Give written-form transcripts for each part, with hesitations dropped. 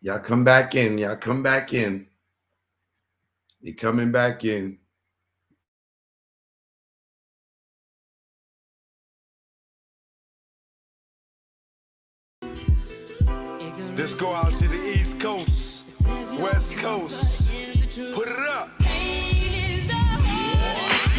Y'all come back in. Y'all come back in. You're coming back in. This go out to the East Coast, West Coast. Put it up.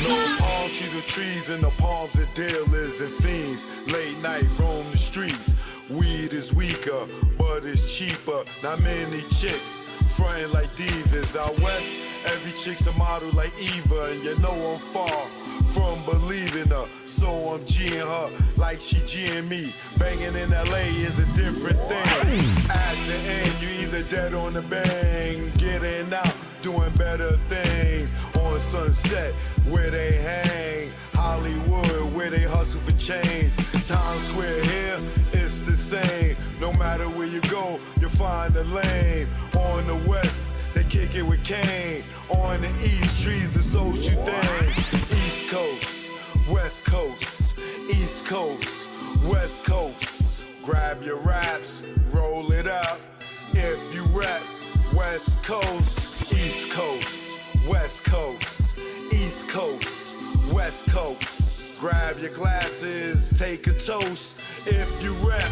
No palm trees or trees in the palms of dealers and fiends. Late night roam the streets. Weed is weaker, but it's cheaper. Not many chicks frontin' like divas. Out west, every chick's a model like Eva, and you know I'm far from believing her. So I'm G'ing her like she G'ing me. Banging in LA is a different thing. At the end, you either dead on the bang, getting out, doing better things. On Sunset, where they hang. Hollywood, where they hustle for change. Times Square here, it's the same. No matter where you go, you'll find a lane. On the west, they kick it with Kane. On the east, trees, the social thing. East Coast, West Coast, East Coast, West Coast. Grab your raps, roll it up. If you rap, West Coast, East Coast, West Coast, East Coast, West Coast. Grab your glasses, take a toast. If you rap,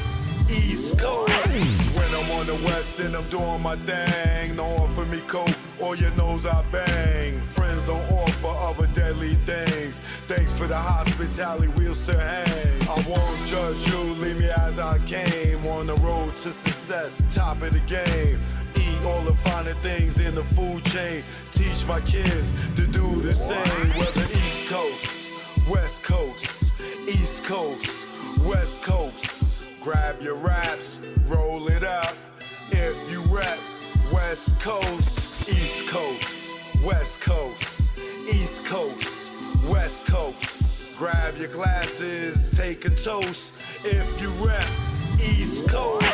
East Coast. When I'm on the west and I'm doing my thing, don't offer me coke or your nose I bang. Friends don't offer other deadly things. Thanks for the hospitality, we'll still hang. I won't judge you, leave me as I came. On the road to success, top of the game. Eat all the finer things in the food chain. Teach my kids to do the same. Whether East Coast, West Coast, East Coast, West Coast. Grab your raps, roll it up. If you rap, West Coast, East Coast, West Coast, East Coast, West Coast. Grab your glasses, take a toast. If you rap, East Coast.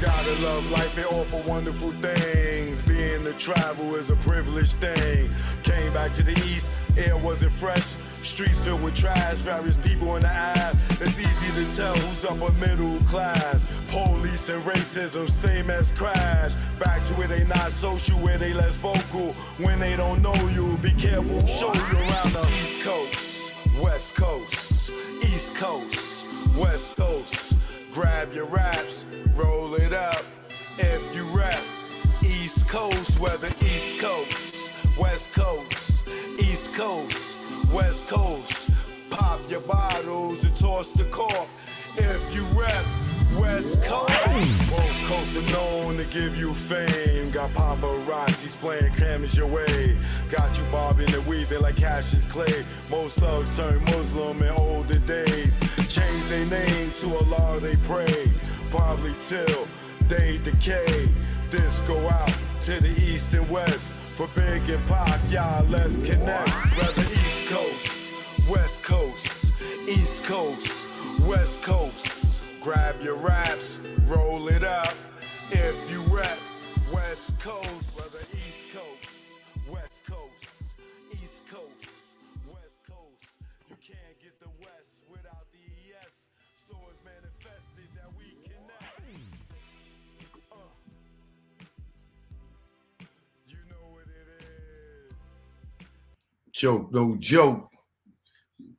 Gotta love life and offer wonderful things. Being to travel is a privileged thing. Came back to the East, air wasn't fresh. Streets filled with trash, various people in the app. It's easy to tell who's upper middle class. Police and racism, same as crash. Back to where they not social, where they less vocal. When they don't know you, be careful, show you around the East Coast, West Coast, East Coast, West Coast. Grab your raps, roll it up. If you rap, East Coast, whether East Coast, West Coast, East Coast, West Coast. Pop your bottles and toss the cork. If you rap, West Coast. Both coasts are known to give you fame. Got paparazzis playing cameras your way. Got you bobbing and weaving like Cassius Clay. Most thugs turn Muslim in older days. Change their name to Allah they pray. Probably till they decay. This go out to the east and west. For Big and Pac, y'all let's connect. Whether East Coast, West Coast, East Coast, West Coast. Grab your raps, roll it up. If you rap, West Coast, whether East Coast, West Coast, East Coast, West Coast. You can't get the West without the ES. So it's manifested that we connect. You know what it is. Joke, no joke.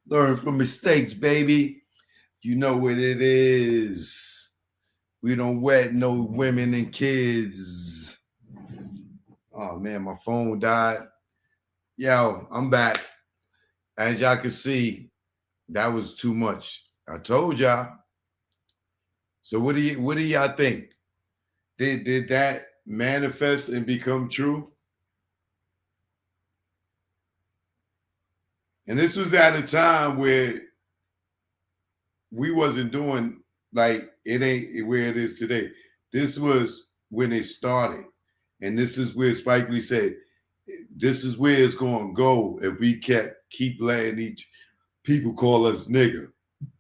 Learn from mistakes, baby. You know what it is. We don't wet no women and kids. Oh man, my phone died. Yo, I'm back. As y'all can see, that was too much. I told y'all. So what do y'all think? Did that manifest and become true? And this was at a time where we wasn't doing like it ain't where it is today. This was when it started. And this is where Spike Lee said, this is where it's gonna go if we keep letting each people call us nigger.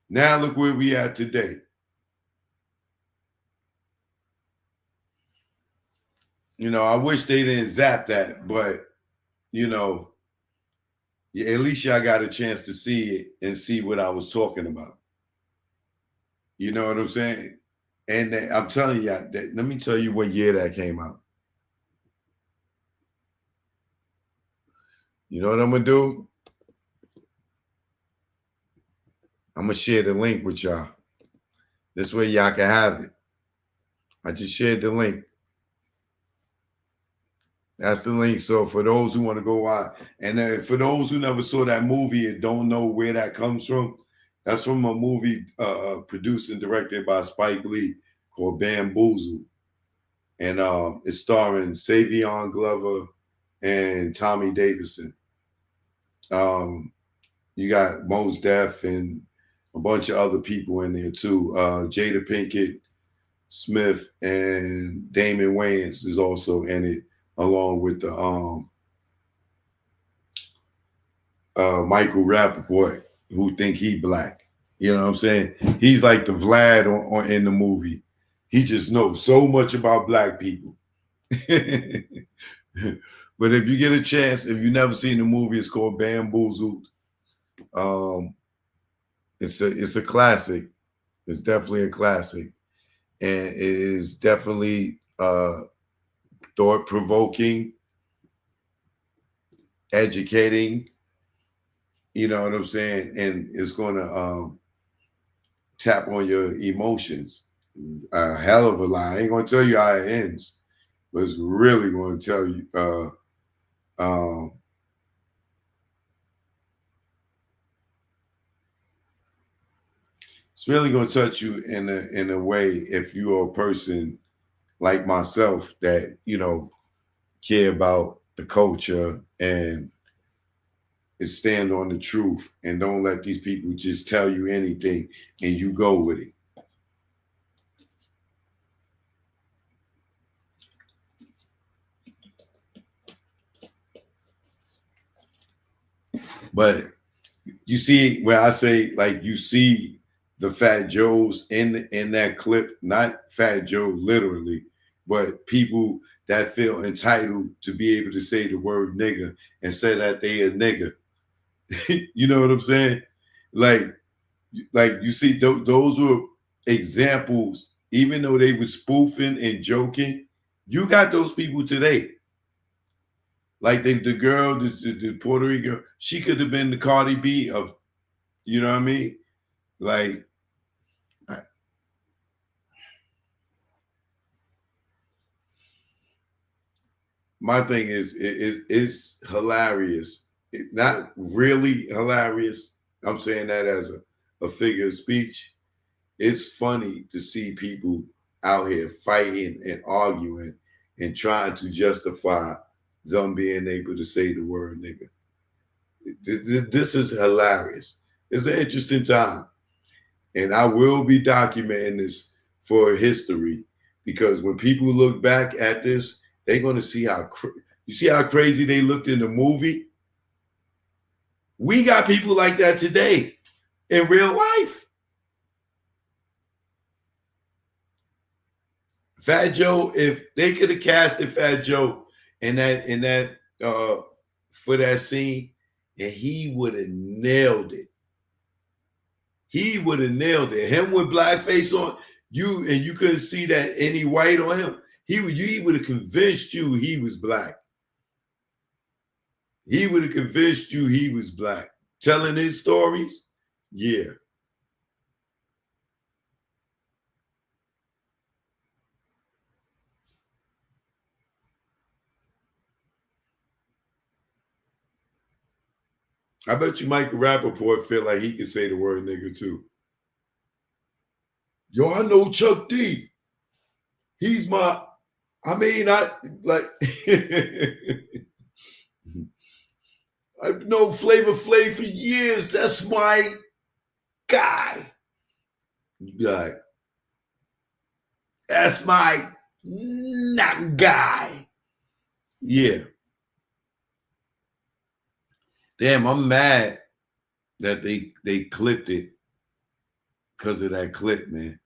Now look where we at today. You know, I wish they didn't zap that, but you know, at least y'all got a chance to see it and see what I was talking about. You know what I'm saying? And I'm telling you, that, let me tell you what year that came out. You know what I'm gonna do? I'm gonna share the link with y'all. This way y'all can have it. I just shared the link. That's the link. So for those who want to go out, and for those who never saw that movie and don't know where that comes from, that's from a movie produced and directed by Spike Lee called Bamboozle. And it's starring Savion Glover and Tommy Davidson. You got Mos Def and a bunch of other people in there too. Jada Pinkett Smith and Damon Wayans is also in it, along with the Michael Rappaport, who think he black. You know what I'm saying? He's like the Vlad on in the movie. He just knows so much about black people. But if you get a chance, if you've never seen the movie, it's called Bamboozled. It's a classic. It's definitely a classic, and it is definitely thought-provoking, educating. You know what I'm saying? And it's going to tap on your emotions. A hell of a lot. I ain't going to tell you how it ends, but it's really going to tell you. It's really going to touch you in a way if you're a person like myself that care about the culture and stand on the truth and don't let these people just tell you anything and you go with it. But you see where I say, like, you see the Fat Joes in that clip, not Fat Joe literally, but people that feel entitled to be able to say the word nigga and say that they a nigga. You know what I'm saying? Like you see, those were examples. Even though they were spoofing and joking, you got those people today. Like the girl, the Puerto Rican, she could have been the Cardi B of, you know what I mean? Like, my thing is, it's hilarious. Not really hilarious. I'm saying that as a figure of speech. It's funny to see people out here fighting and arguing and trying to justify them being able to say the word nigga. This is hilarious. It's an interesting time. And I will be documenting this for history, because when people look back at this, they're going to see you see how crazy they looked in the movie. We got people like that today in real life. Fat Joe, if they could have casted Fat Joe in that for that scene, and he would have nailed it. He would have nailed it. Him with blackface on, you couldn't see that any white on him. He would have convinced you he was black. He would have convinced you he was black. Telling his stories, yeah. I bet you Michael Rappaport feel like he can say the word nigga too. Yo, I know Chuck D. He's my, I mean, I like, I've known Flavor Flav for years. That's my guy. Like, that's my not guy. Yeah. Damn, I'm mad that they clipped it because of that clip, man.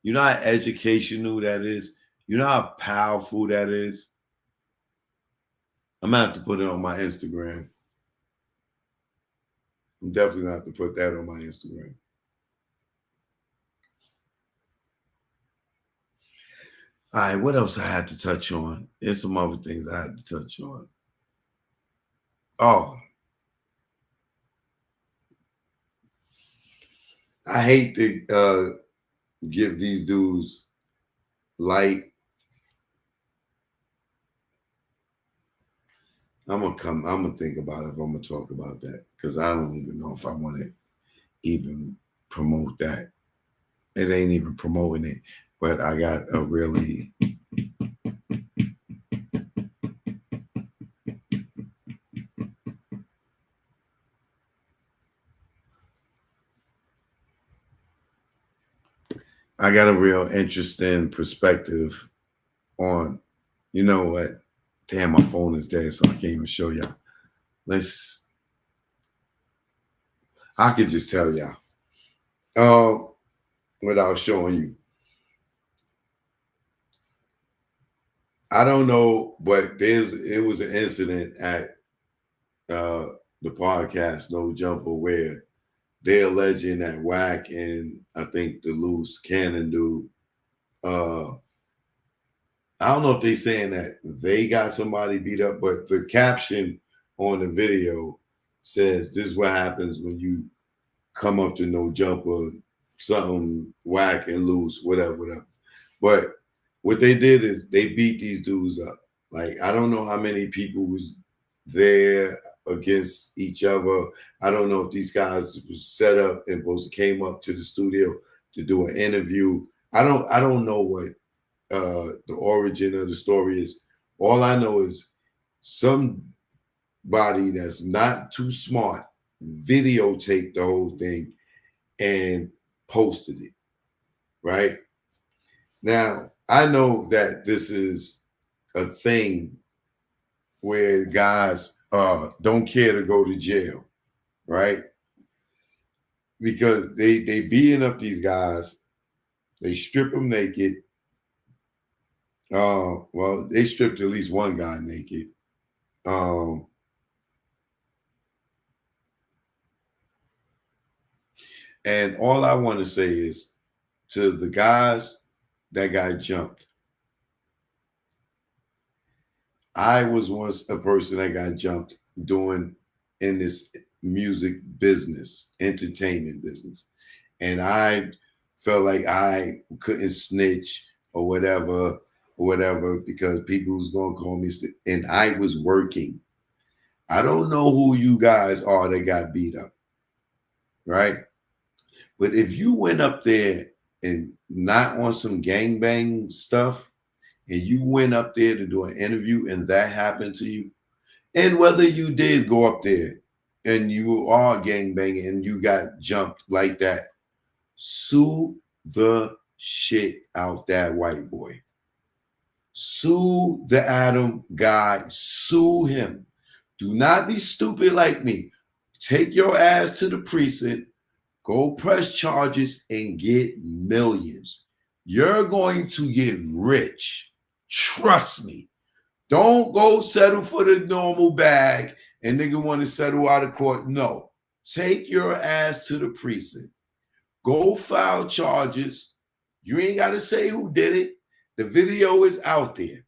You know how educational that is? You know how powerful that is? I'm gonna have to put it on my Instagram. I'm definitely gonna have to put that on my Instagram. All right, what else I had to touch on? There's some other things I had to touch on. Oh, I hate to give these dudes light. I'm gonna think about it if I'm gonna talk about that, because I don't even know if I want to even promote that. It ain't even promoting it, but I got a really real interesting perspective on, you know what? Damn, my phone is dead, so I can't even show y'all. I could just tell y'all without showing you. I don't know, but it was an incident at the podcast No Jumper where they're alleging that Wack and I think the Loose Cannon dude, I don't know if they're saying that they got somebody beat up, but the caption on the video says, "This is what happens when you come up to No Jumper, something Wack and Loose, whatever. But what they did is they beat these dudes up. Like, I don't know how many people was there against each other. I don't know if these guys was set up and supposed to came up to the studio to do an interview. I don't know what the origin of the story is. All I know is somebody that's not too smart videotaped the whole thing and posted it. Right? Now, I know that this is a thing where guys don't care to go to jail, right? Because they beating up these guys, they strip them naked. Well, they stripped at least one guy naked. And all I want to say is to the guys that got jumped, I was once a person that got jumped doing in this music business, entertainment business. And I felt like I couldn't snitch or whatever, because people was going to call me, and I was working. I don't know who you guys are that got beat up, right? But if you went up there and not on some gangbang stuff, and you went up there to do an interview and that happened to you, and whether you did go up there and you are gangbanging and you got jumped like that, sue the shit out that white boy. Sue the Adam guy. Sue him. Do not be stupid like me. Take your ass to the precinct, go press charges, and get millions. You're going to get rich. Trust me. Don't go settle for the normal bag and nigga want to settle out of court. No. Take your ass to the precinct. Go file charges. You ain't got to say who did it. The video is out there.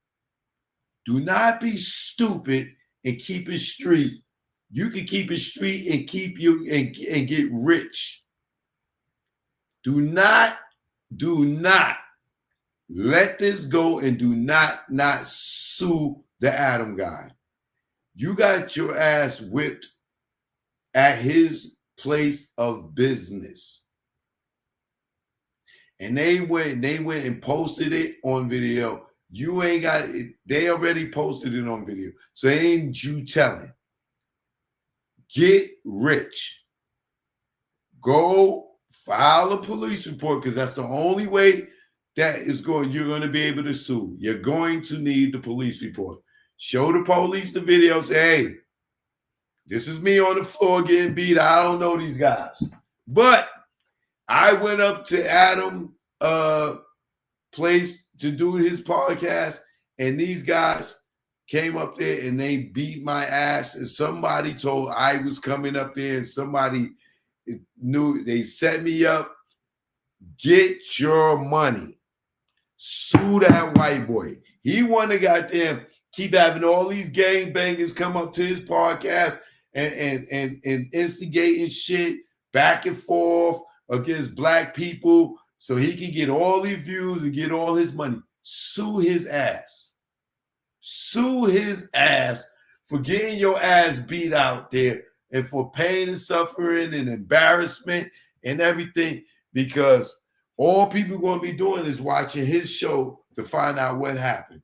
Do not be stupid and keep it street. You can keep it street and keep you and get rich. Do not let this go, and do not sue the Adam guy. You got your ass whipped at his place of business. And they went and posted it on video. You ain't got it. They already posted it on video. So ain't you telling. Get rich. Go file a police report, because that's the only way that is going. You're going to be able to sue. You're going to need the police report. Show the police the video. Say, hey, this is me on the floor getting beat. I don't know these guys. But I went up to Adam place to do his podcast, and these guys came up there and they beat my ass. And somebody told I was coming up there, and somebody knew. They set me up. Get your money. Sue that white boy. He want to goddamn keep having all these gangbangers come up to his podcast and instigating shit back and forth against black people so he can get all these views and get all his money. Sue his ass. Sue his ass for getting your ass beat out there and for pain and suffering and embarrassment and everything, because all people are going to be doing is watching his show to find out what happened.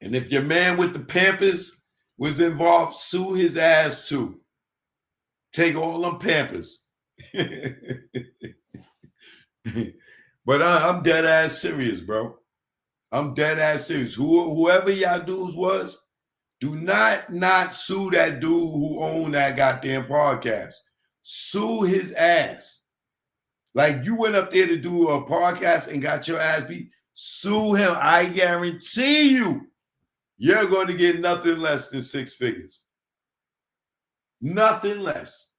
And if your man with the Pampers was involved, sue his ass too. Take all them Pampers. But I'm dead ass serious, bro. I'm dead ass serious. Whoever y'all dudes was, do not sue that dude who owned that goddamn podcast. Sue his ass. Like, you went up there to do a podcast and got your ass beat. Sue him. I guarantee you're going to get nothing less than 6 figures. Nothing less.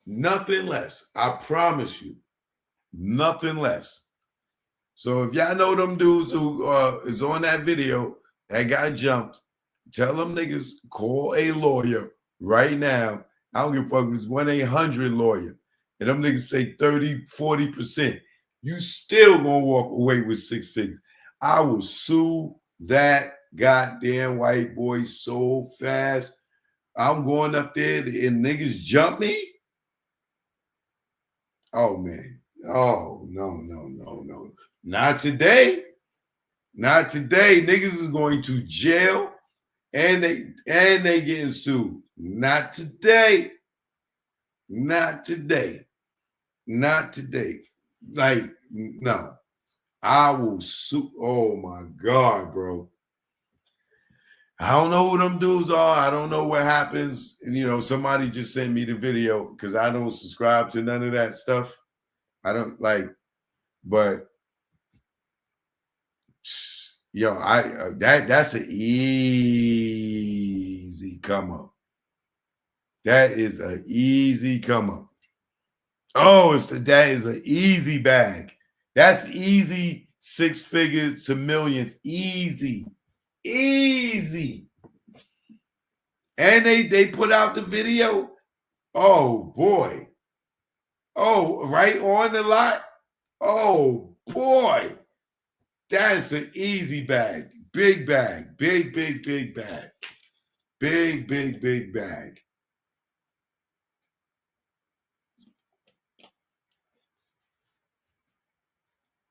Nothing less. I promise you. Nothing less. So if y'all know them dudes who is on that video that got jumped, tell them niggas call a lawyer right now. I don't give a fuck if it's 1-800-LAWYER. And them niggas say 30, 40%. You still gonna walk away with 6 figures. I will sue that goddamn white boy so fast. I'm going up there and niggas jump me. Oh, man. Oh, no. Not today. Not today. Niggas is going to jail and they getting sued. Not today. Not today. Not today. Like, no. I will sue. Oh my God, bro. I don't know who them dudes are. I don't know what happens. And somebody just sent me the video because I don't subscribe to none of that stuff. I don't like, but that's an easy come up. That is an easy come up. Oh, that is an easy bag. That's easy 6 figures to millions. Easy. And they put out the video. Oh boy. Oh, right on the lot. Oh boy. That's an easy bag. Big bag. Big bag. Big bag.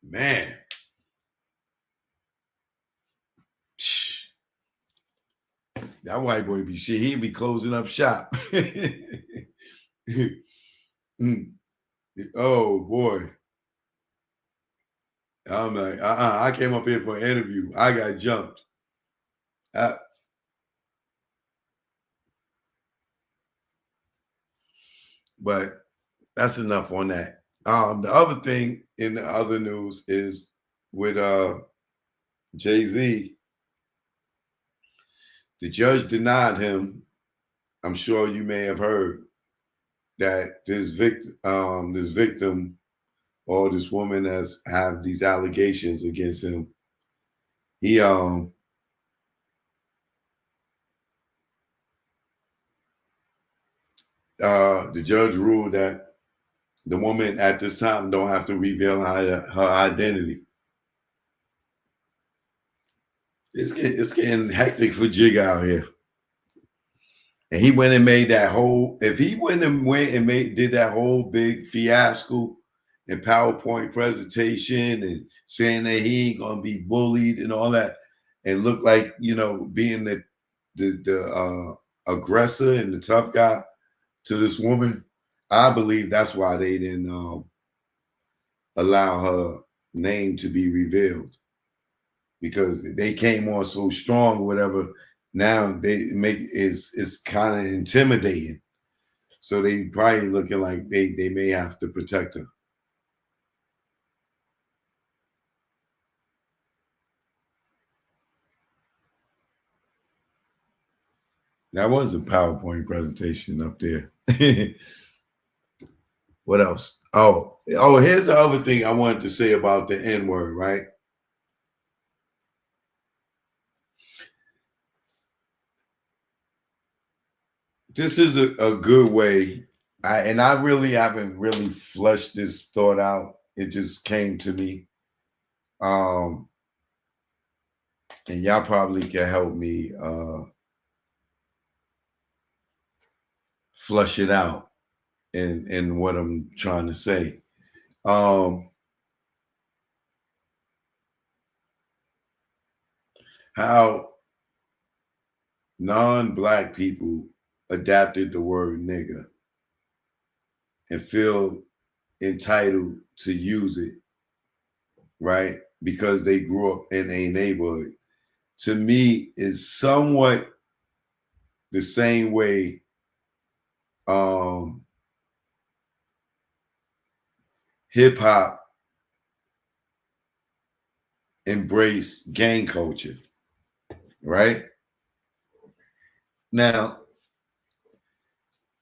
Man. That white boy be shit. He'd be closing up shop. Oh boy. I'm like, I came up here for an interview. I got jumped. But that's enough on that. The other thing in the other news is with Jay-Z. The judge denied him. I'm sure you may have heard that this victim or this woman has have these allegations against him. The judge ruled that the woman at this time don't have to reveal her identity. It's getting hectic for Jig out here. And he went and made that whole, if he went and did that whole big fiasco and PowerPoint presentation and saying that he ain't gonna be bullied and all that, and look like, being the aggressor and the tough guy to this woman, I believe that's why they didn't allow her name to be revealed, because they came on so strong or whatever. Now they it's kind of intimidating. So they probably looking like they may have to protect her. That was a PowerPoint presentation up there. What else? Oh, here's the other thing I wanted to say about the N-word, right? This is a good way. I really haven't really fleshed this thought out. It just came to me. And y'all probably can help me flush it out in what I'm trying to say. How non-black people adapted the word nigga and feel entitled to use it, right? Because they grew up in a neighborhood. To me, is somewhat the same way hip hop embraced gang culture, right? Now,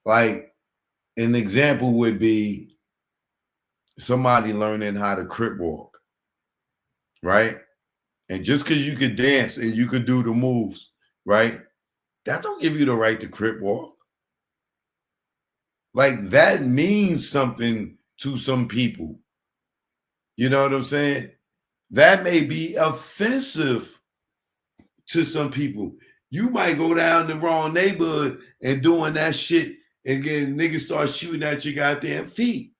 like an example would be somebody learning how to crip walk, right? And just because you could dance and you could do the moves, right? That don't give you the right to crip walk. Like that means something to some people. You know what I'm saying? That may be offensive to some people. You might go down the wrong neighborhood and doing that shit and get niggas start shooting at your goddamn feet,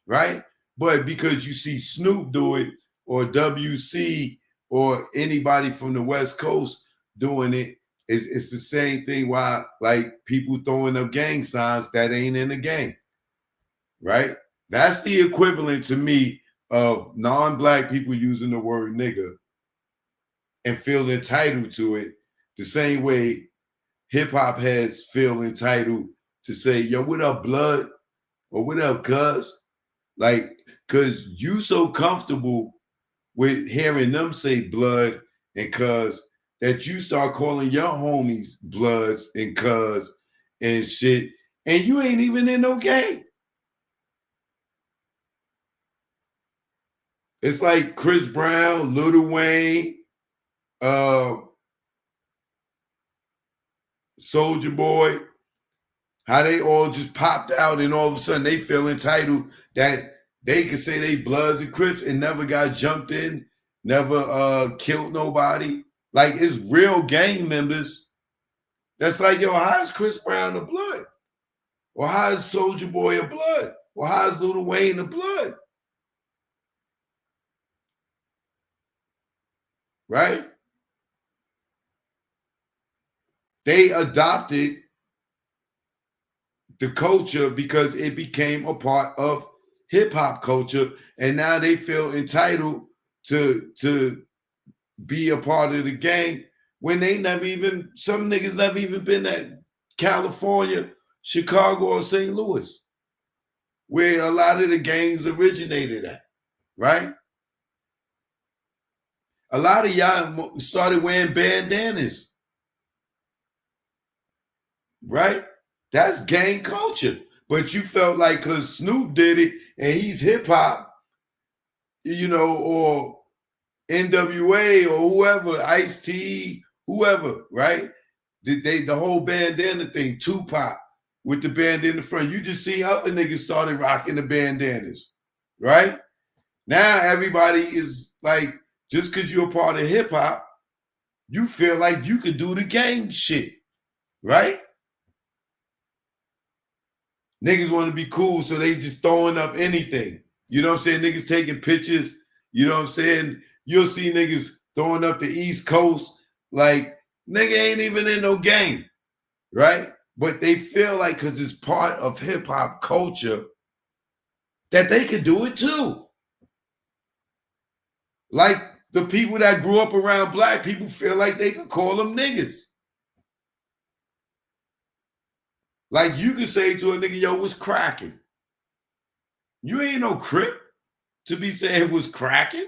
right? But because you see Snoop do it or WC or anybody from the West Coast doing it, it's the same thing why like people throwing up gang signs that ain't in the gang, right? That's the equivalent to me of non-black people using the word nigga and feel entitled to it the same way hip-hop heads feel entitled to say, yo, what up, blood? Or what up, cuz? Like, because you so comfortable with hearing them say blood and cuz that you start calling your homies bloods and cuz and shit, and you ain't even in no gang. It's like Chris Brown, Lil Wayne, Soldier Boy, how they all just popped out and all of a sudden they feel entitled that they could say they Bloods and Crips and never got jumped in, never killed nobody. Like it's real gang members. That's like, yo, how is Chris Brown a blood? Or how is Soldier Boy a blood? Or how is Lil Wayne a blood? Right? They adopted the culture because it became a part of hip hop culture, and now they feel entitled to be a part of the gang when they never even, some niggas never even been to California, Chicago, or St. Louis, where a lot of the gangs originated at, right? A lot of y'all started wearing bandanas, right? That's gang culture. But you felt like because Snoop did it and he's hip hop, you know, or NWA or whoever, Ice-T, whoever, right? The whole bandana thing, Tupac with the band in the front. You just see other niggas started rocking the bandanas, right? Now everybody is like, just because you're a part of hip hop, you feel like you could do the gang shit, right? Niggas want to be cool, so they just throwing up anything. You know what I'm saying? Niggas taking pictures. You know what I'm saying? You'll see niggas throwing up the East Coast. Like, nigga ain't even in no game, right? But they feel like because it's part of hip-hop culture that they can do it too. Like the people that grew up around black people feel like they can call them niggas. Like you can say to a nigga, yo, what's cracking? You ain't no Crip to be saying it was cracking.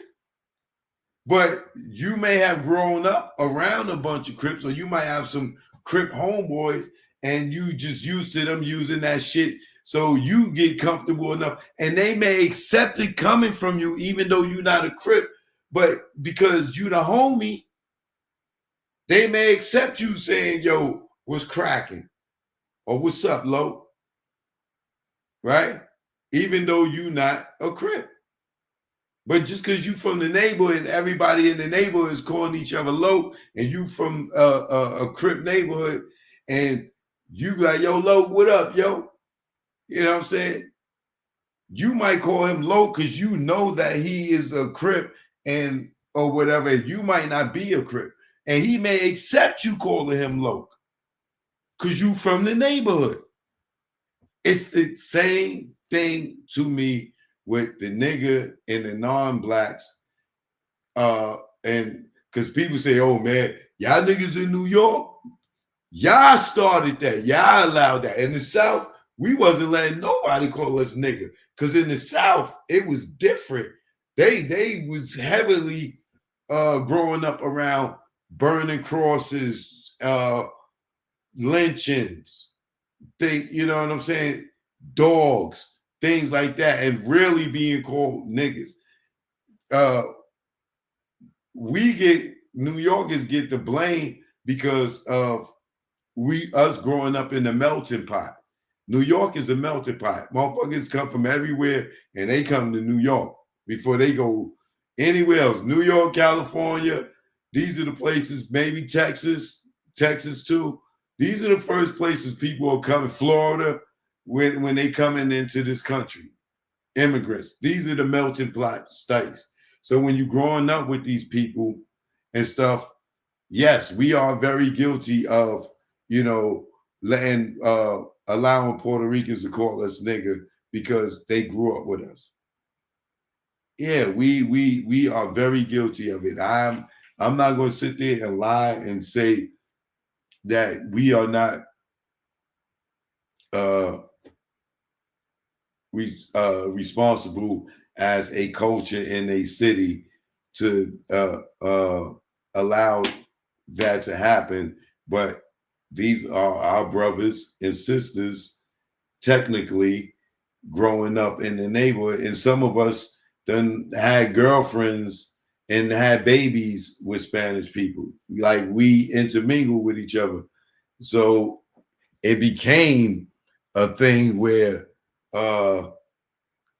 But you may have grown up around a bunch of Crips, or you might have some Crip homeboys, and you just used to them using that shit. So you get comfortable enough, and they may accept it coming from you, even though you're not a Crip, but because you the homie, they may accept you saying, yo, what's cracking? Or what's up, Lo? Right? Even though you not a Crip. But just because you from the neighborhood and everybody in the neighborhood is calling each other Lo, and you from a Crip neighborhood, and you like, yo, Lo, what up, yo? You know what I'm saying? You might call him Lo because you know that he is a Crip and or whatever. You might not be a Crip. And he may accept you calling him Lo because you from the neighborhood. It's the same thing to me with the nigga and the non-blacks. And because people say, oh man, y'all niggas in New York, y'all started that, y'all allowed that. In the South, we wasn't letting nobody call us nigga. Because in the South, it was different. They was heavily growing up around burning crosses, lynchings, you know what I'm saying? Dogs, things like that, and really being called niggas. New Yorkers get the blame because of us growing up in the melting pot. New York is a melting pot. Motherfuckers come from everywhere and they come to New York before they go anywhere else. New York, California, these are the places, maybe Texas too. These are the first places people are coming. Florida, when they coming into this country, immigrants. These are the melting pot states. So when you're growing up with these people and stuff, yes, we are very guilty of, letting allowing Puerto Ricans to call us nigga because they grew up with us. Yeah, we are very guilty of it. I'm not going to sit there and lie and say that we are not responsible as a culture in a city to allow that to happen. But these are our brothers and sisters, technically growing up in the neighborhood. And some of us done had girlfriends and had babies with Spanish people. Like we intermingle with each other. So it became a thing where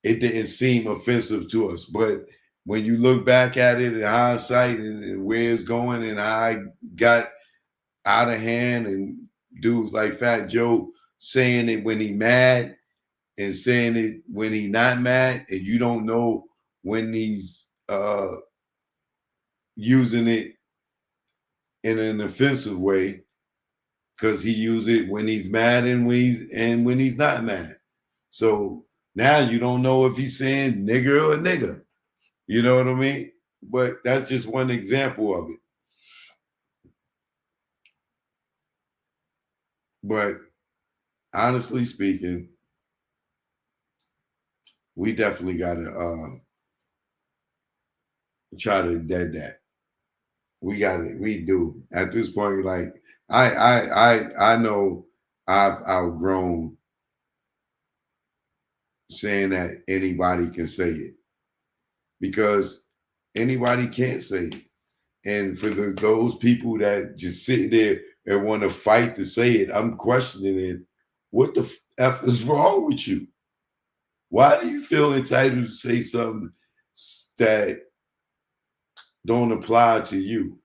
it didn't seem offensive to us. But when you look back at it in hindsight and where it's going, and I got out of hand, and dudes like Fat Joe saying it when he mad and saying it when he not mad, and you don't know when he's using it in an offensive way, because he use it when he's mad and when he's not mad. So now you don't know if he's saying nigger or nigga. You know what I mean? But that's just one example of it. But honestly speaking, we definitely got to try to dead that. We got it. We do. At this point, like I know I've outgrown saying that anybody can say it, because anybody can't say it. And for those people that just sit there and want to fight to say it, I'm questioning it. What the F is wrong with you? Why do you feel entitled to say something that don't apply to you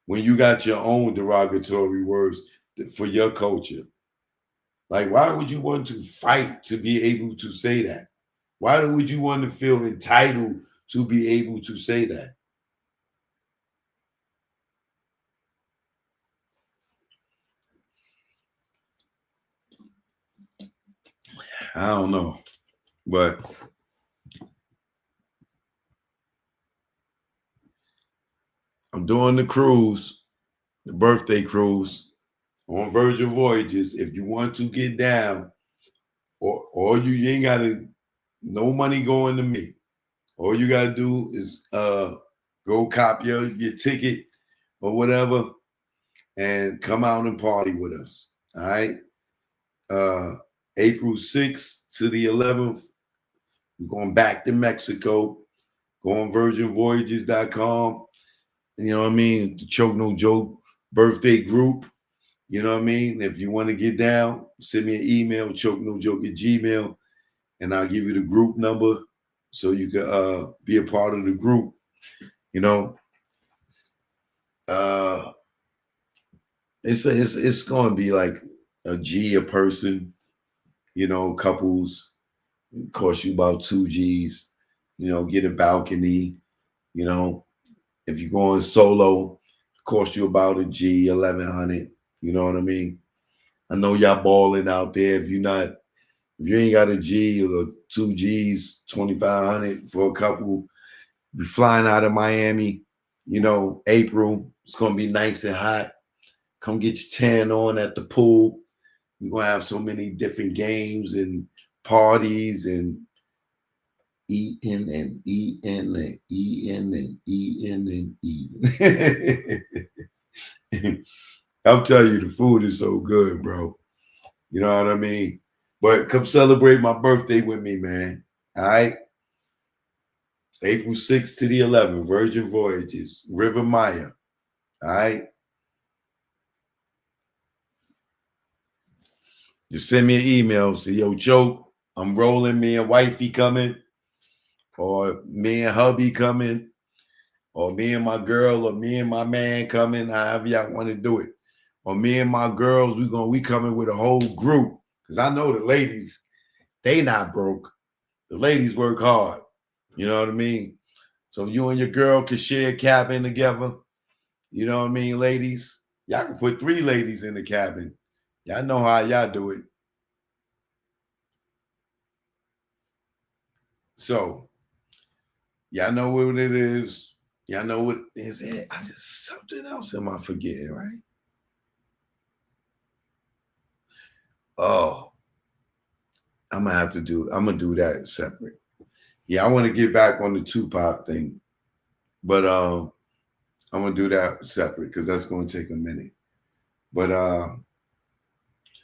when you got your own derogatory words for your culture? Like, why would you want to fight to be able to say that? Why would you want to feel entitled to be able to say that? I don't know, but I'm doing the cruise, the birthday cruise on Virgin Voyages. If you want to get down, or you ain't got no money going to me. All you gotta do is go cop your ticket or whatever, and come out and party with us. All right. April 6th to the 11th, we're going back to Mexico. Go on virginvoyages.com. You know what I mean? The Choke No Joke birthday group. You know what I mean? If you want to get down, send me an email, chokenojoke@gmail, and I'll give you the group number so you can be a part of the group. You know, it's going to be like a G a person. You know, couples cost you about 2 G's. You know, get a balcony. You know, if you're going solo, cost you about a G, 1,100. You know what I mean? I know y'all balling out there. If you ain't got a G or 2 G's, 2,500 for a couple, be flying out of Miami, you know, April. It's gonna be nice and hot. Come get your tan on at the pool. We're gonna have so many different games and parties and eating and eating and eating and eating and eating. I'm telling you, the food is so good, bro. You know what I mean? But come celebrate my birthday with me, man. All right. April 6th to the 11th, Virgin Voyages, River Maya. All right. Just send me an email. Say, yo, Choke, I'm rolling. Me and wifey coming, or me and hubby coming, or me and my girl, or me and my man coming, however y'all want to do it. Or me and my girls, we coming with a whole group. Because I know the ladies, they not broke. The ladies work hard. You know what I mean? So you and your girl can share a cabin together. You know what I mean, ladies? Y'all can put 3 ladies in the cabin. Y'all know how y'all do it. So, y'all know what it is. Y'all know what is it. Something else am I forgetting, right? Oh, I'm gonna do that separate. Yeah, I want to get back on the Tupac thing, but I'm gonna do that separate because that's gonna take a minute. But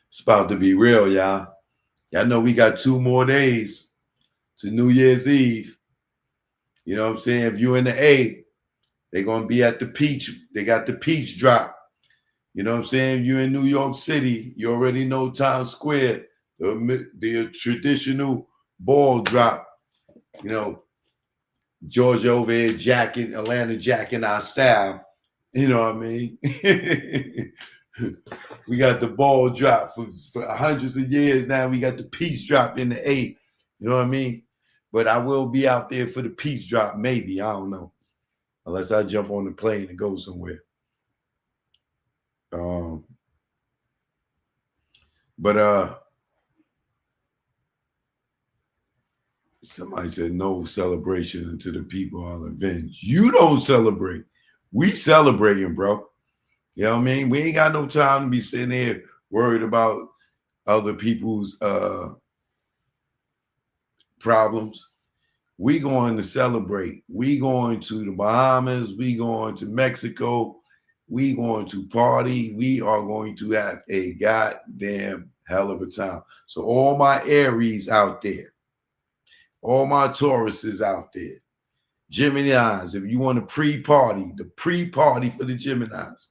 it's about to be real, y'all. Y'all know we got 2 more days to New Year's Eve. You know what I'm saying? If you're in the A, they're gonna be at the Peach. They got the Peach drop. You know what I'm saying? If you're in New York City, you already know Times Square, the traditional ball drop. You know, Georgia over here jacking, Atlanta jacking our style. You know what I mean? We got the ball drop for hundreds of years now. We got the Peach drop in the A. You know what I mean? But I will be out there for the Peach drop, maybe. I don't know. Unless I jump on the plane and go somewhere. But somebody said no celebration until the people are avenged. You don't celebrate. We celebrating, bro. You know what I mean? We ain't got no time to be sitting here worried about other people's problems. We going to celebrate. We going to the Bahamas. We going to Mexico. We going to party. We are going to have a goddamn hell of a time. So all my Aries out there, all my Tauruses out there, Geminis, if you want to pre-party, the pre-party for the Geminis.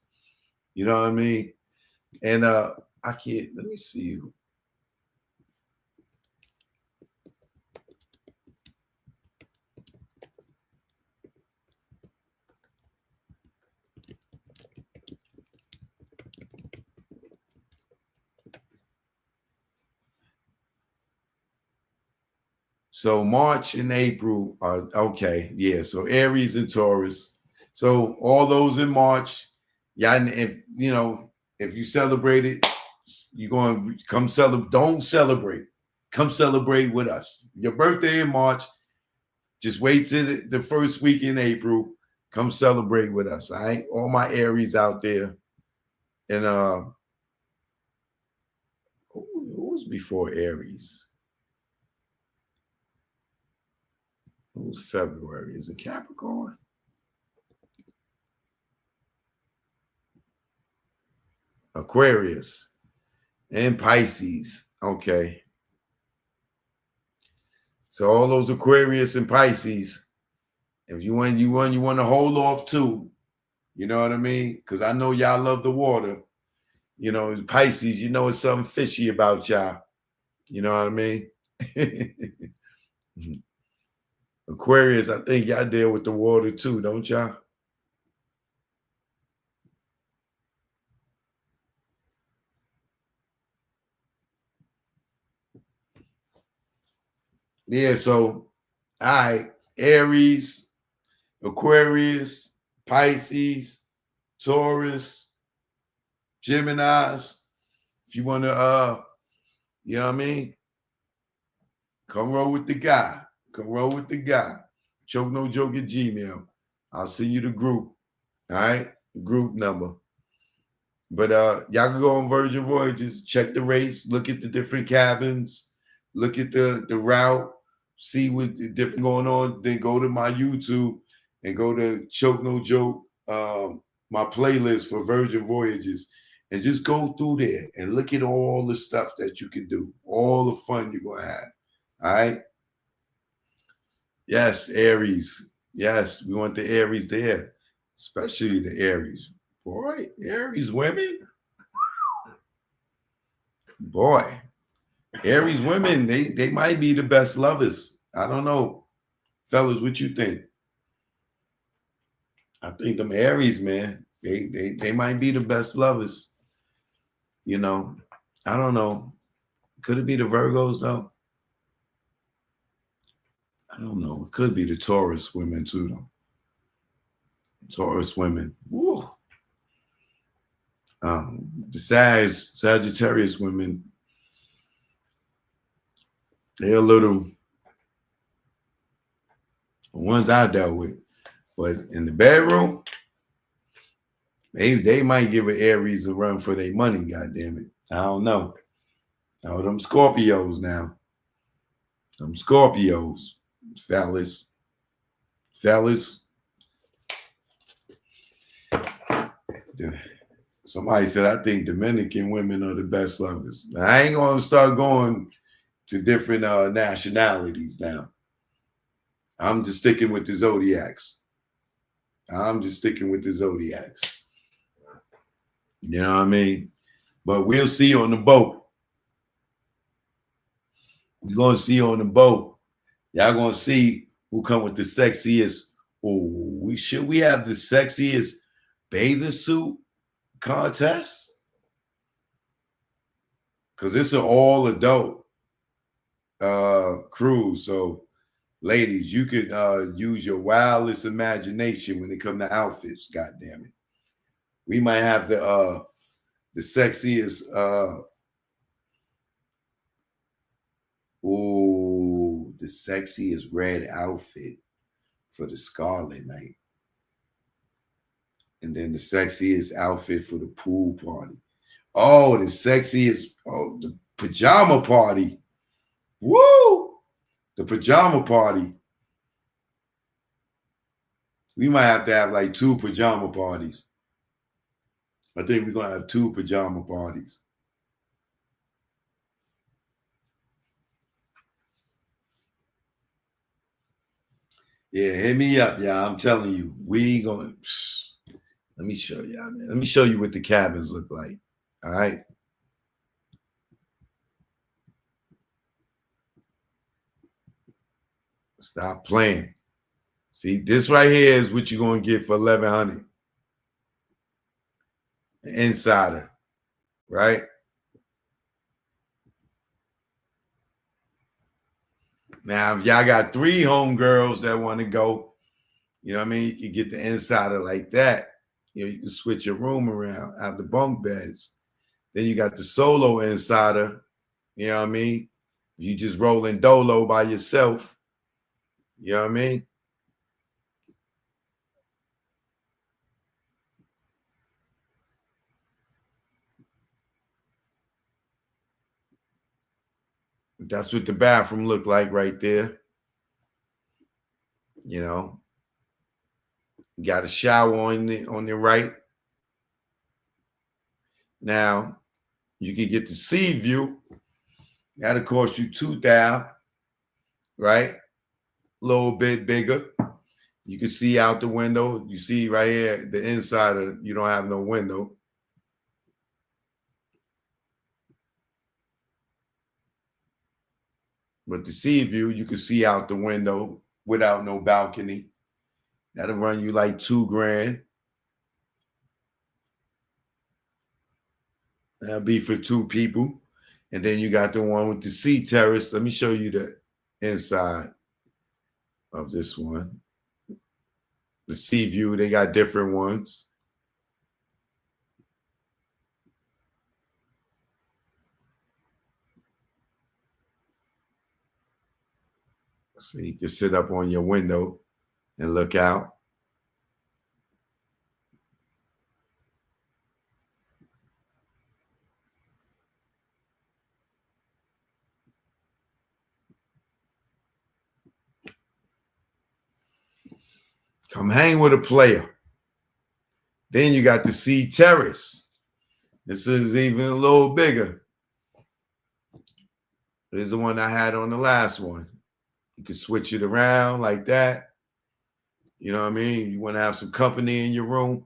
You know what I mean? And I can't, let me see. So March and April are okay. Yeah. So Aries and Taurus. So all those in March, yeah. If you know, if you celebrate it, you're going to come celebrate. Don't celebrate. Come celebrate with us. Your birthday in March. Just wait till the first week in April. Come celebrate with us. All right. All my Aries out there. And who was before Aries? It was February. Is it Capricorn? Aquarius, and Pisces. Okay. So all those Aquarius and Pisces, if you want to hold off too, you know what I mean? Because I know y'all love the water. You know, Pisces, you know it's something fishy about y'all. You know what I mean? Aquarius, I think y'all deal with the water too, don't y'all? Yeah, so all right, Aries, Aquarius, Pisces, Taurus, Geminis. If you want to you know what I mean? Come roll with the guy. Come roll with the guy. Choke no joke at Gmail. I'll send you the group. All right? Group number. But y'all can go on Virgin Voyages, check the rates, look at the different cabins, look at the route, see what different going on. Then go to my YouTube and go to Choke No Joke, my playlist for Virgin Voyages, and just go through there and look at all the stuff that you can do, all the fun you're gonna have. All right. Yes, Aries. Yes, we want the Aries there, especially the Aries. Boy, Aries women. Boy, Aries women, they might be the best lovers. I don't know. Fellas, what you think? I think them Aries, man, they might be the best lovers. You know, I don't know. Could it be the Virgos though? I don't know. It could be the Taurus women too, though. Taurus women. Woo. The Sagittarius women, they're a little the ones I dealt with. But in the bedroom, they might give an Aries a run for their money, goddamn it. I don't know. Oh, them Scorpios now. Them Scorpios, fellas. Somebody said, I think Dominican women are the best lovers. Now, I ain't going to start going to different nationalities now. I'm just sticking with the Zodiacs. You know what I mean? But we'll see on the boat. We're going to see on the boat. Y'all going to see who come with the sexiest. Oh, we have the sexiest bathing suit contest? Because it's an all adult cruise. So, ladies, you could use your wildest imagination when it comes to outfits. God damn it. We might have the sexiest. The sexiest red outfit for the Scarlet Night. And then the sexiest outfit for the pool party. Oh, the sexiest, the pajama party. Woo! The pajama party. We might have to have like 2 pajama parties. I think we're going to have 2 pajama parties. Yeah, hit me up, y'all. I'm telling you, we going to, let me show y'all, man. Let me show you what the cabins look like. All right. Stop playing. See, this right here is what you're going to get for $1,100. An insider, right? Now, if y'all got 3 homegirls that want to go, you know what I mean? You can get the insider like that. You know, you can switch your room around, have the bunk beds. Then you got the solo insider, you know what I mean? You just rolling dolo by yourself, you know what I mean? That's what the bathroom looked like right there. You know, you got a shower on the right. Now, you can get the sea view. That'll cost you $2,000, right? A little bit bigger. You can see out the window. You see right here, the inside of you don't have no window. But the sea view, you can see out the window without no balcony. That'll run you like $2,000. That'll be for 2 people. And then you got the one with the sea terrace. Let me show you the inside of this one. The sea view, they got different ones. So you can sit up on your window and look out. Come hang with a player. Then you got the sea terrace. This is even a little bigger. This is the one I had on the last one. You can switch it around like that. You know what I mean? You want to have some company in your room.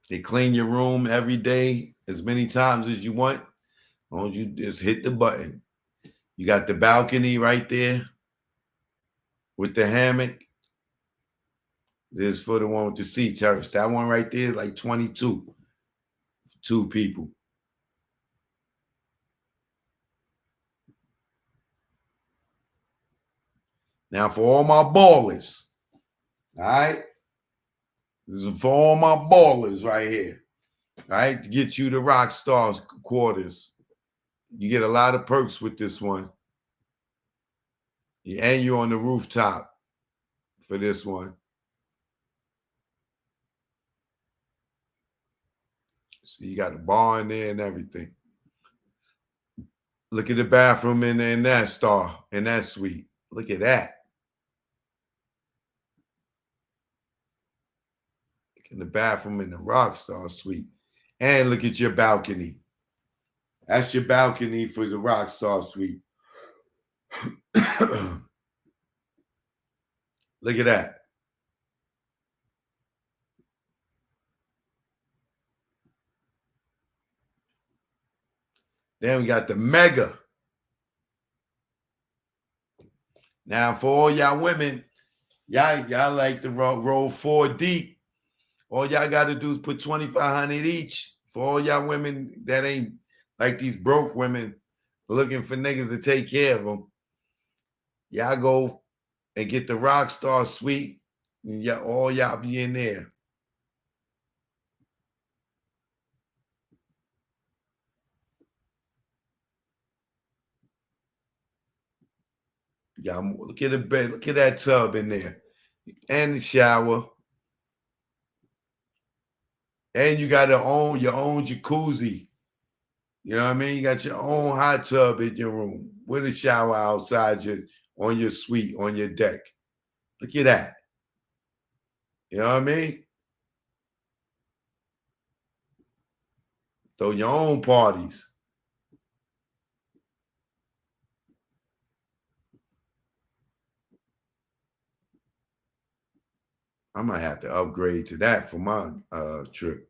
They clean your room every day as many times as you want. As long as you just hit the button. You got the balcony right there with the hammock. This is for the one with the sea terrace. That one right there is like 22 for 2 people. Now for all my ballers, all right? This is for all my ballers right here, all right? To get you the rock stars quarters. You get a lot of perks with this one. And you're on the rooftop for this one. So you got a bar in there and everything. Look at the bathroom in that star, in that suite. Look at that. Look at the bathroom in the Rockstar suite. And look at your balcony. That's your balcony for the Rockstar suite. Look at that. Then we got the mega. Now, for all y'all women, y'all like to roll 4 deep. All y'all got to do is put $2,500 each. For all y'all women that ain't like these broke women looking for niggas to take care of them, y'all go and get the Rockstar suite, and all y'all be in there. Y'all look at the bed, look at that tub in there, and the shower, and you got your own jacuzzi. You know what I mean? You got your own hot tub in your room with a shower outside on your suite, on your deck. Look at that. You know what I mean? Throw your own parties. I might have to upgrade to that for my trip.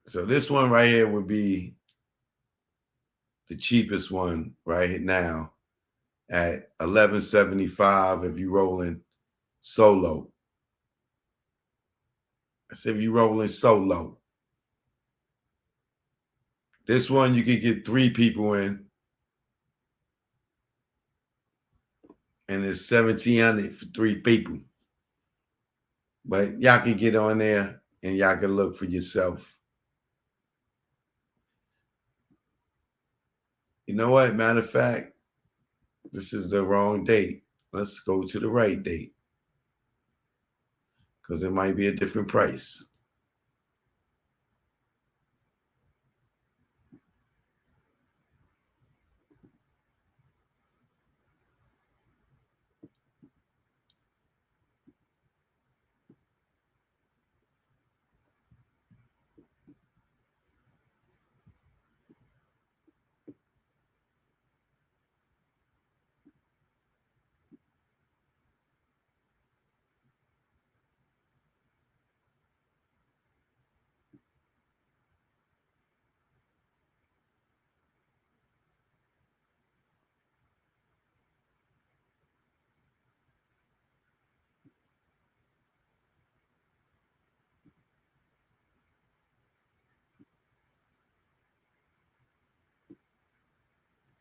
So this one right here would be the cheapest one right now at $1,175 if you rolling solo. That's if you rolling solo. This one you could get 3 people in, and it's $1,700 for 3 people. But y'all can get on there and y'all can look for yourself. You know what? Matter of fact, this is the wrong date. Let's go to the right date. because it might be a different price.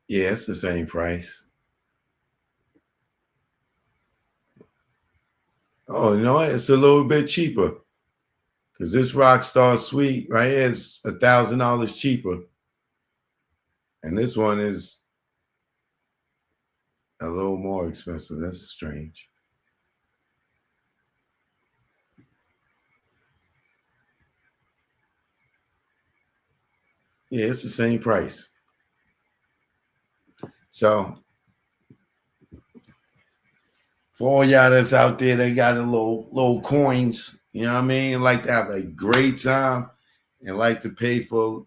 Yeah, it's the same price. Oh, you know what? It's a little bit cheaper because this Rockstar Suite right here is $1,000 cheaper, and this one is a little more expensive. That's strange. Yeah, it's the same price. So for all y'all that's out there, they got a little coins. You know what I mean? Like to have a great time and like to pay for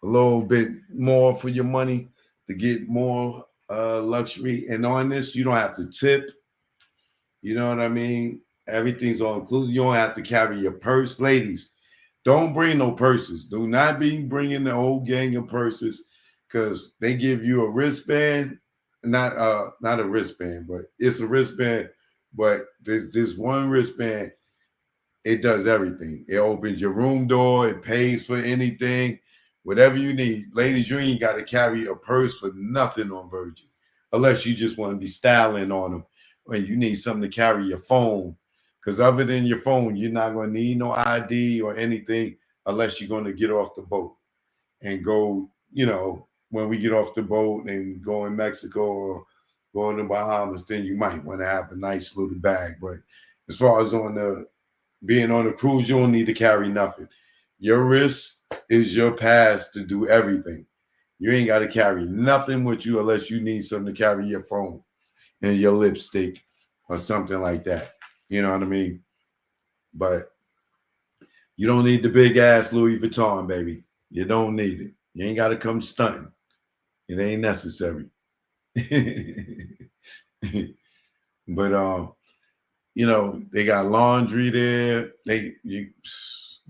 a little bit more for your money to get more luxury. And on this, you don't have to tip. You know what I mean? Everything's all included. You don't have to carry your purse. Ladies, don't bring no purses. Do not be bringing the whole gang of purses because they give you a wristband. Not a wristband, but it's a wristband. But there's this one wristband. It does everything. It opens your room door. It pays for anything, whatever you need. Ladies, you ain't got to carry a purse for nothing on Virgin, unless you just want to be styling on them, and you need something to carry your phone. Because other than your phone, you're not going to need no ID or anything unless you're going to get off the boat and go. You know, when we get off the boat and go in Mexico or go to the Bahamas, then you might want to have a nice little bag. But as far as on the being on a cruise, you don't need to carry nothing. Your wrist is your pass to do everything. You ain't got to carry nothing with you unless you need something to carry your phone and your lipstick or something like that. You know what I mean? But you don't need the big ass Louis Vuitton, baby. You don't need it. You ain't got to come stunting. It ain't necessary. But you know, they got laundry there.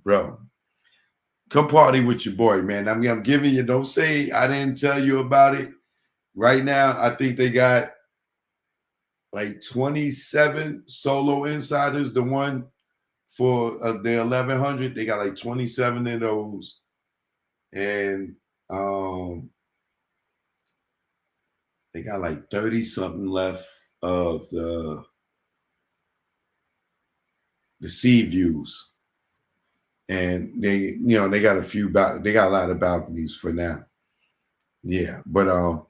Bro, come party with your boy, man. I'm giving you, don't say I didn't tell you about it. Right now, I think they got like 27 solo insiders. The one for the 1100, they got like 27 of those. And they got like 30 something left of the sea views. And they got they got a lot of balconies for now. Yeah, but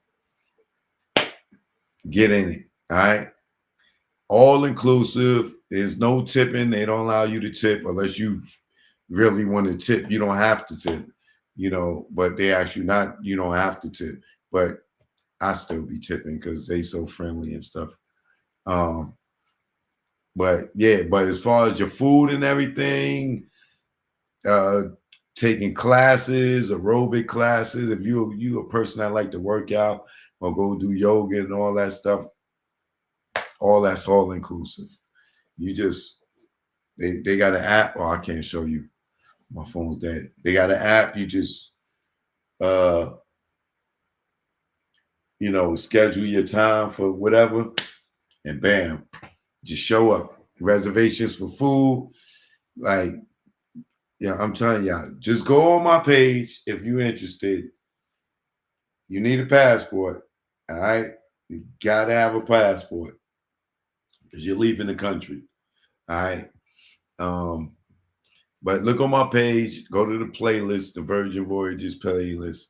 get in it. All right. All inclusive. There's no tipping. They don't allow you to tip unless you really want to tip. You don't have to tip, but they actually you don't have to tip. But I still be tipping because they so friendly and stuff. But yeah, but as far as your food and everything, taking classes, aerobic classes, if you a person that like to work out or go do yoga and all that stuff, all that's all inclusive. You just they got an app. Oh, I can't show you. My phone's dead. They got an app. You just schedule your time for whatever, and bam, just show up. Reservations for food, like, yeah, I'm telling y'all, just go on my page if you're interested. You need a passport, all right? You gotta have a passport because you're leaving the country, all right? But look on my page, go to the playlist, the Virgin Voyages playlist,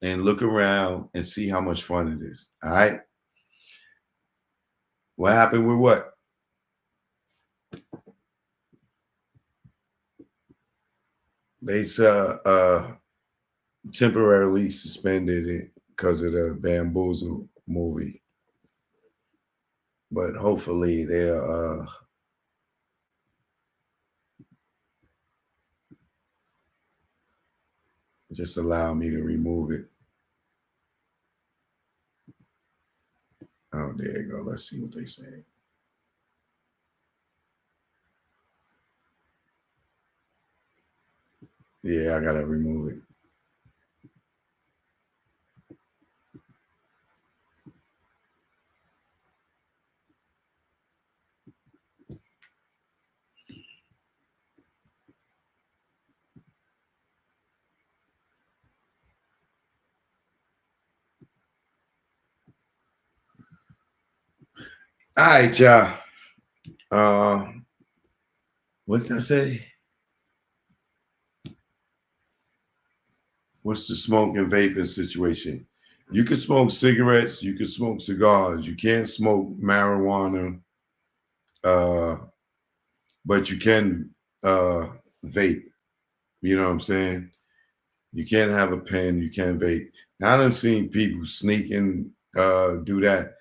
and look around and see how much fun it is, all right? What happened with what? They temporarily suspended it because of the Bamboozle movie, but hopefully they'll just allow me to remove it. Oh, there you go. Let's see what they say. Yeah, I gotta remove it. All right, y'all. What did I say? What's the smoke and vaping situation? You can smoke cigarettes, you can smoke cigars, you can't smoke marijuana, but you can vape. You know what I'm saying? You can't have a pen, you can't vape. Now, I done seen people sneak and do that.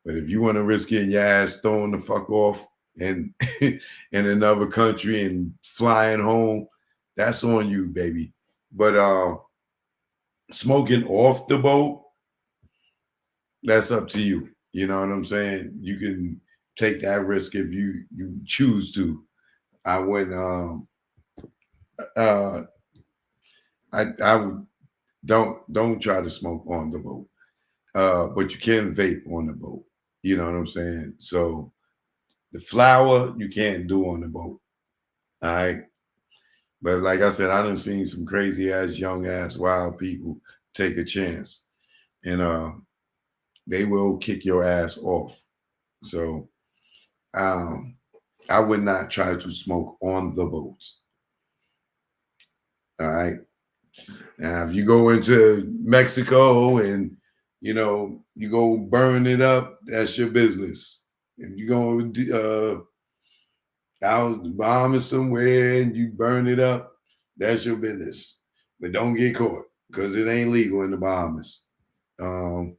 But if you want to risk getting your ass thrown the fuck off and in another country and flying home, that's on you, baby. But smoking off the boat, that's up to you. You know what I'm saying? You can take that risk if you choose to. I would I would don't try to smoke on the boat. But you can vape on the boat. You know what I'm saying? So the flower you can't do on the boat. All right. But like I said, I done seen some crazy ass, young ass, wild people take a chance. And they will kick your ass off. So I would not try to smoke on the boat. All right. Now, if you go into Mexico and you go burn it up, that's your business. If you go out bombing somewhere and you burn it up, that's your business. But don't get caught because it ain't legal in the Bahamas. I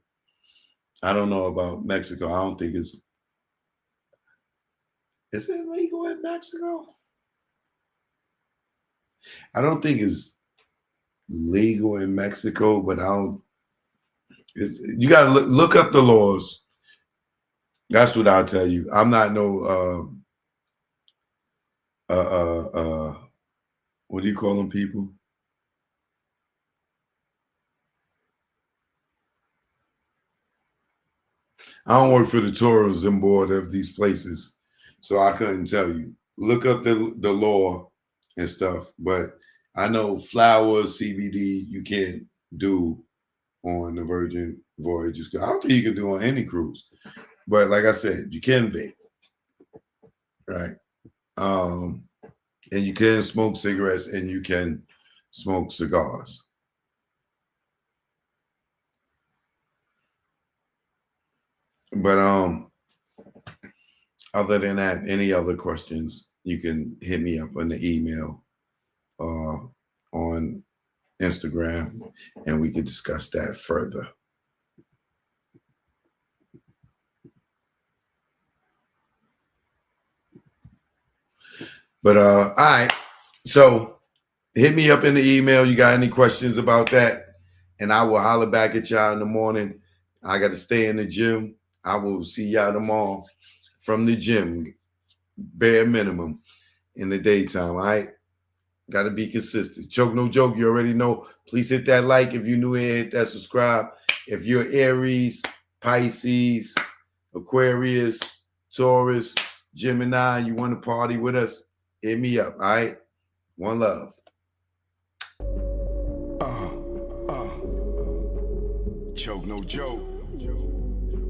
don't know about Mexico. I don't think is it legal in Mexico? I don't think it's legal in Mexico, but you gotta look up the laws. That's what I'll tell you. I'm not no what do you call them people? I don't work for the tourism board of these places, so I couldn't tell you. Look up the law and stuff, but I know flowers, CBD, you can't do on the Virgin Voyages. I don't think you can do on any cruise, but like I said, you can vape, right? And you can smoke cigarettes and you can smoke cigars. But other than that, any other questions, you can hit me up on the email on Instagram and we can discuss that further. But all right. So hit me up in the email. You got any questions about that? And I will holler back at y'all in the morning. I got to stay in the gym. I will see y'all tomorrow from the gym, bare minimum in the daytime. All right. Got to be consistent. Choke no joke. You already know. Please hit that like if you're new here. Hit that subscribe. If you're Aries, Pisces, Aquarius, Taurus, Gemini, you want to party with us, hit me up. All right. One love. Choke no joke.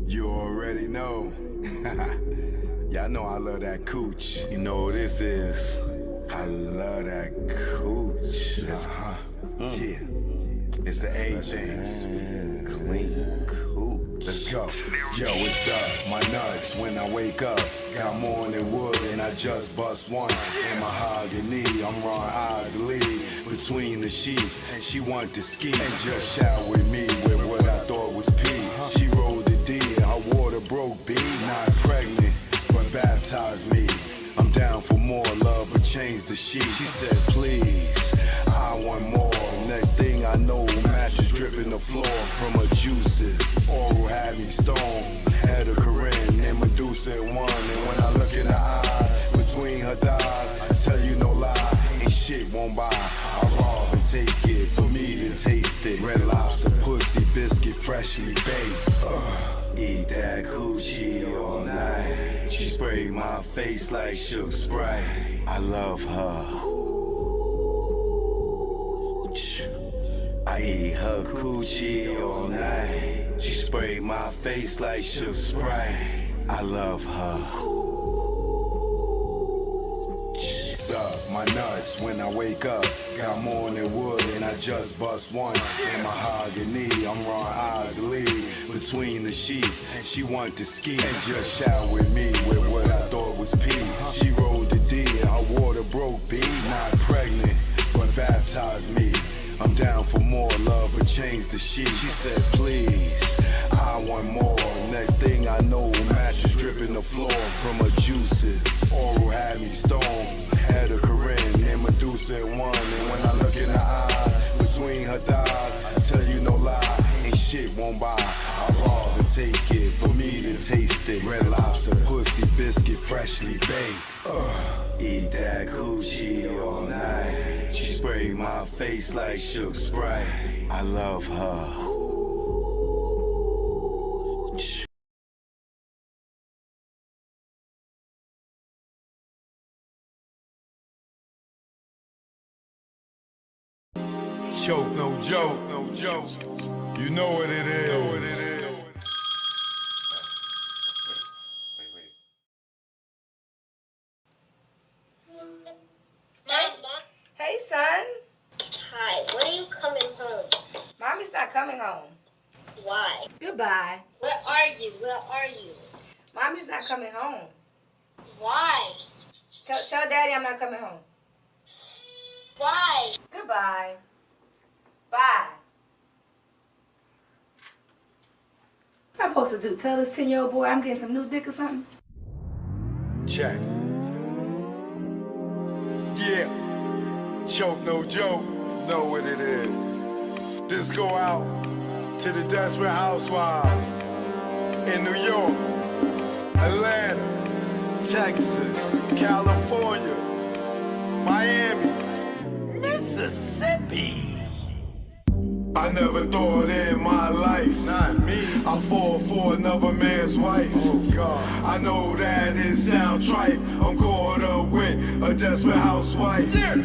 You already know. Y'all know I love that cooch. You know what this is. I love that cooch. Yeah. It's the A thing. Clean cooch. Let's go. Yo, what's up? My nuts when I wake up. Got morning wood and I just bust one. In mahogany, I'm Ron Isley. Between the sheets, and she want to ski. And just shout with me with what I thought was pee. She rolled the D, her water broke B. Not pregnant, but baptized me. I'm down for more love, but change the sheet. She said, please, I want more. Next thing I know, mattress dripping the floor from her juices. Oral had me stoned, had a Corinne and Medusa in one. And when I look in her eye, between her thighs, I tell you no lie, ain't shit won't buy. I rob and take it, for me to taste it. Red Lobster, pussy, biscuit, freshly baked. Eat that coochie all night. She sprayed my face like Shook Sprite. I love her. I eat her coochie all night. She sprayed my face like Shook Sprite. I love her. Up my nuts when I wake up. Got morning wood and I just bust one. In mahogany, I'm Ron Isley. Between the sheets, she want to ski. And just shout with me with what I thought was pee. She rolled the D, her water broke B. Not pregnant, but baptized me. I'm down for more love, but change the sheet. She said, please, I want more. Next thing I know, mattress dripping the floor from her juices. Oral had me stoned, had a Corinne and Medusa in one. And when I look in her eye, between her thighs, I tell you no lie, ain't shit won't buy. I rob and take it, for me to taste it. Red Lobster, pussy, biscuit, freshly baked. Eat that coochie all night. She sprayed my face like Shook Sprite. I love her. Choke, no joke, no joke. You know what it is. Hey, son. Hi, when are you coming home? Mommy's not coming home. Why? Goodbye. Where are you? Where are you? Mommy's not coming home. Why? Tell Daddy I'm not coming home. Why? Goodbye. Bye. What am I supposed to do? Tell this 10-year-old boy I'm getting some new dick or something? Check. Yeah. Choke, no joke. Know what it is. This go out to the Desperate Housewives in New York, Atlanta, Texas, California, Miami, Mississippi. I never thought in my life, not me, I fall for another man's wife. Oh God, I know that it sound trite. I'm caught up with a desperate housewife. Yeah.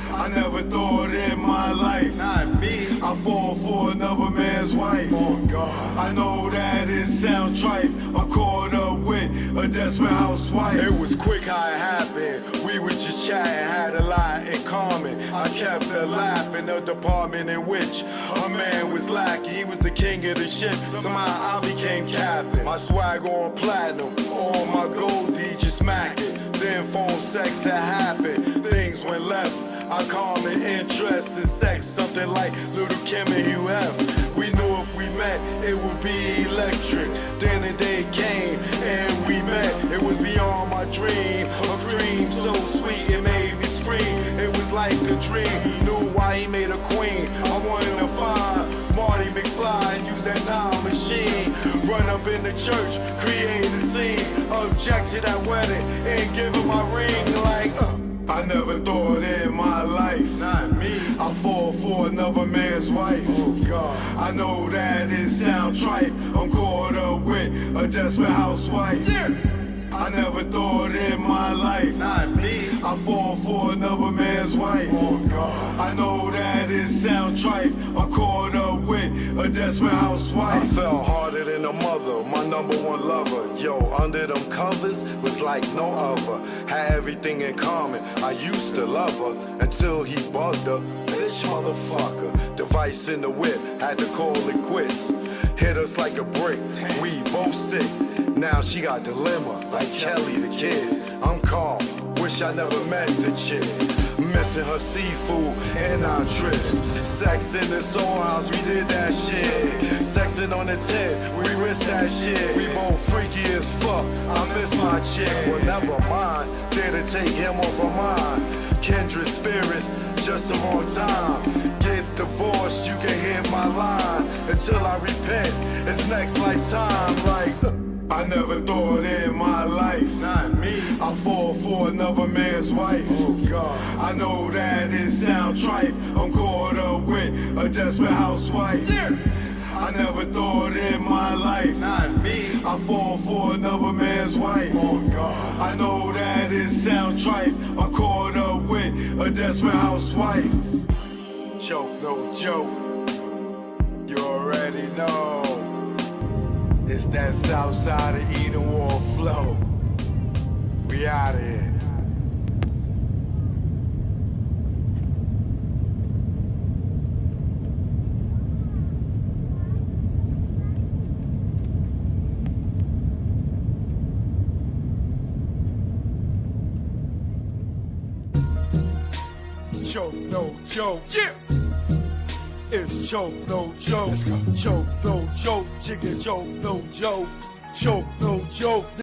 I never thought in my life, not me, I fall for another man's wife. Oh God, I know that it sound trite. I'm caught up with a desperate housewife. It was quick how it happened. We was just chatting, had a lot in common. I kept her laugh in the department in which a man was lacking. He was the king of the ship. Somehow I became captain. My swag on platinum, all my gold just smacking. Then phone sex had happened. Things went left. Our common interest in sex, something like Little Kim and Hugh Hef. We knew if we met, it would be electric. Then the day came and we met. It was beyond my dream, a dream so sweet it made me scream. It was like a dream, knew why he made a queen. I wanted to find Marty McFly and use that time machine. Run up in the church, create a scene. Object to that wedding and give her my ring like I never thought in my life, not me, I fall for another man's wife. Oh God, I know that it sound trite. I'm caught up with a desperate housewife. Yeah. I never thought in my life, not me, I fall for another man's wife. Oh God, I know that it sound trite. I'm caught up with a desperate housewife. I fell harder than a mother, my number one lover. Yo, under them covers was like no other. Had everything in common. I used to love her until he bugged her. bitch, motherfucker. Device in the whip, had to call it quits. Hit us like a brick, we both sick. Now she got dilemma, like Kelly the kids. I'm calm, wish I never met the chick. Missing her seafood and our trips. Sex in the soul house, we did that shit. Sexing on the tent, we risked that shit. We both freaky as fuck, I miss my chick. Well, never mind, there to take him off of mine. Kindred spirits, just the wrong time. Get divorced, you can hit my line. Until I repent, it's next lifetime. Like, I never thought in my life, not me, I fall for another man's wife. Oh God, I know that it sound trite. I'm caught up with a desperate housewife. Yeah. I never thought in my life, not me, I fall for another man's wife. Oh God, I know that it sound trite. I'm caught up with a desperate housewife. Joke, no joke. You already know. It's that south side of Eden Wall flow. We out here. Choke, no joke. Yeah. It's choke, no joke. Choke, no joke. Chicken choke, no joke. Choke, no joke.